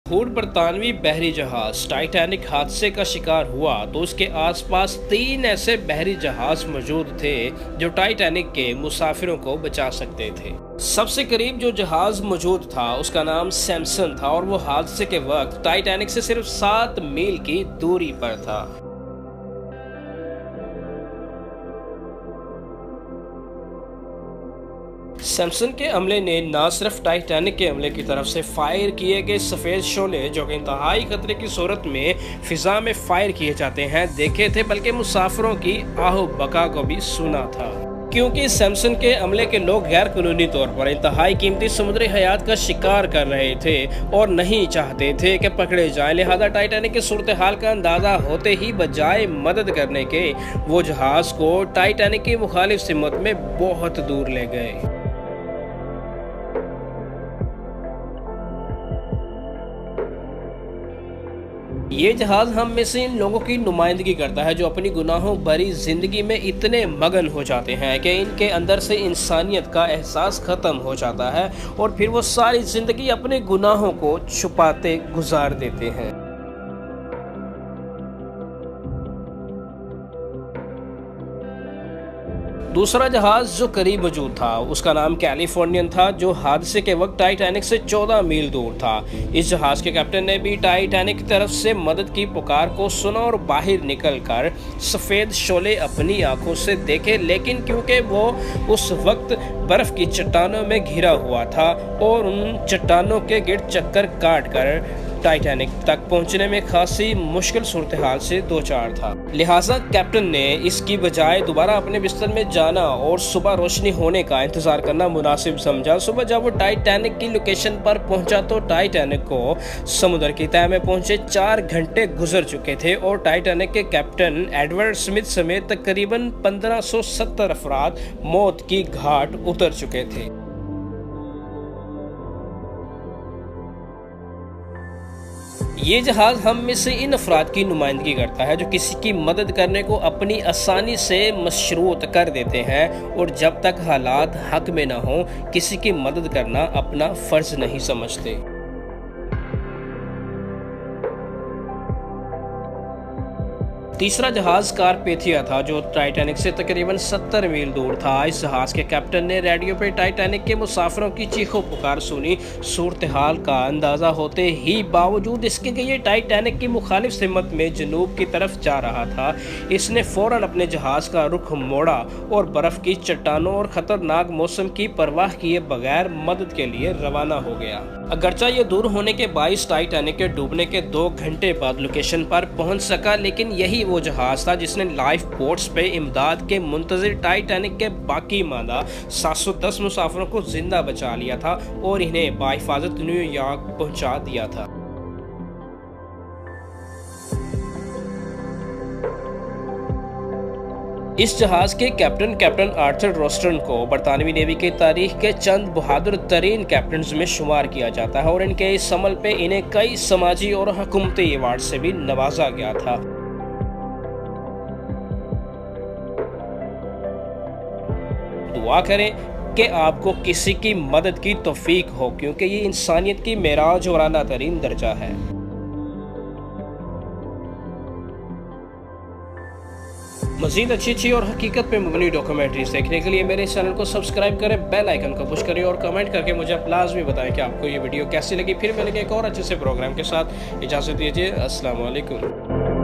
Food बरतानवी बहरी जहाज Titanic हादसे का शिकार हुआ तो उसके आसपास 3 ऐसे बहरी जहाज मौजूद थे जो टाइटैनिक के मुसाफिरों को बचा सकते थे। सबसे करीब जो जहाज मौजूद था उसका नाम सैमसन था और वो हादसे के वक्त टाइटैनिक से सिर्फ 7 मील की दूरी पर था। सैमसन के अमले ने न सिर्फ टाइटैनिक के अमले की तरफ से फायर किए गए सफेद शोले जो कि इंतहाई खतरे की सूरत में फिजा में फायर किए जाते हैं देखे थे, बल्कि मुसाफिरों की आहो बका को भी सुना था। क्योंकि सैमसन के अमले के लोग गैर कानूनी तौर पर इंतहाई कीमती समुद्री हयात का शिकार कर रहे थे और नहीं चाहते थे कि पकड़े जाए, लिहाजा टाइटैनिक की सूरत हाल का अंदाजा होते ही बजाय मदद करने के वो जहाज को टाइटैनिक की मुखालिफ सिमत में बहुत दूर ले गए। ये जहाज हम में से इन लोगों की नुमाइंदगी करता है जो अपनी गुनाहों भरी जिंदगी में इतने मगन हो जाते हैं कि इनके अंदर से इंसानियत का एहसास खत्म हो जाता है और फिर वो सारी जिंदगी अपने गुनाहों को छुपाते गुजार देते हैं। दूसरा जहाज जो करीब मौजूद था उसका नाम कैलिफोर्नियन था, जो हादसे के वक्त टाइटैनिक से 14 मील दूर था। इस जहाज के कैप्टन ने भी टाइटैनिक की तरफ से मदद की पुकार को सुना और बाहर निकलकर सफेद शोले अपनी आंखों से देखे, लेकिन क्योंकि वो उस वक्त बर्फ की चट्टानों में घिरा हुआ था और उन चट्टानों के गिर्द चक्कर काट कर टाइटैनिक तक पहुंचने में खासी मुश्किल सूरत हाल से दो चार था, लिहाजा कैप्टन ने इसकी बजाय दोबारा अपने बिस्तर में जाना और सुबह रोशनी होने का इंतजार करना मुनासिब समझा। सुबह जब वो टाइटैनिक की लोकेशन पर पहुंचा तो टाइटैनिक को समुद्र की तह में पहुंचे 4 घंटे गुजर चुके थे और टाइटैनिक के कैप्टन एडवर्ड स्मिथ समेत तकरीबन 1570 अफराद मौत की घाट उतर चुके थे। ये जहाज हम में से इन अफराद की नुमाइंदगी करता है जो किसी की मदद करने को अपनी आसानी से मशरूत कर देते हैं और जब तक हालात हक में ना हो किसी की मदद करना अपना फर्ज नहीं समझते। तीसरा जहाज कारपेथिया था जो टाइटैनिक से तकरीबन 70 मील दूर था। इस जहाज के कैप्टन ने रेडियो पे टाइटैनिक के मुसाफिरों की चीखों पुकार सुनी। सूरत हाल का अंदाजा होते ही बावजूद इसके कि ये टाइटैनिक की मुखालिफ सिमत में जनूब की तरफ जा रहा था, इसने फौरन अपने जहाज का रुख मोड़ा और बर्फ की चट्टानों और खतरनाक मौसम की परवाह किए बगैर मदद के लिए रवाना हो गया। अगरचा ये दूर होने के बाइस टाइटैनिक के डूबने के 2 घंटे बाद लोकेशन पर पहुंच सका, लेकिन यही वो जहाज था जिसने लाइफ बोट्स पे इमदाद के मुंतजिर टाइटैनिक के बाकी मादा 710 मुसाफिरों को जिंदा बचा लिया था और इन्हें बाहिफाजत न्यूयॉर्क पहुंचा दिया था। इस जहाज के कैप्टन आर्थर रोस्टन को बरतानवी नेवी की तारीख के चंद बहादुर तरीन कैप्टन में शुमार किया जाता है और इनके इस अमल पे इन्हें कई समाजी और हुकूमती अवार्ड से भी नवाजा गया था। दुआ करें कि आपको किसी की मदद की तौफीक हो, क्योंकि ये इंसानियत की मेराज और आला तरीन दर्जा है। मज़ीद अच्छी और हकीकत पे मबनी डॉक्यूमेंट्रीज देखने के लिए मेरे चैनल को सब्सक्राइब करें, बेल आइकन को पुश करें और कमेंट करके मुझे लाज़मी बताएं कि आपको ये वीडियो कैसी लगी। फिर मिलेंगे एक और अच्छे से प्रोग्राम के साथ। इजाज़त दीजिए। अस्सलाम वालेकुम।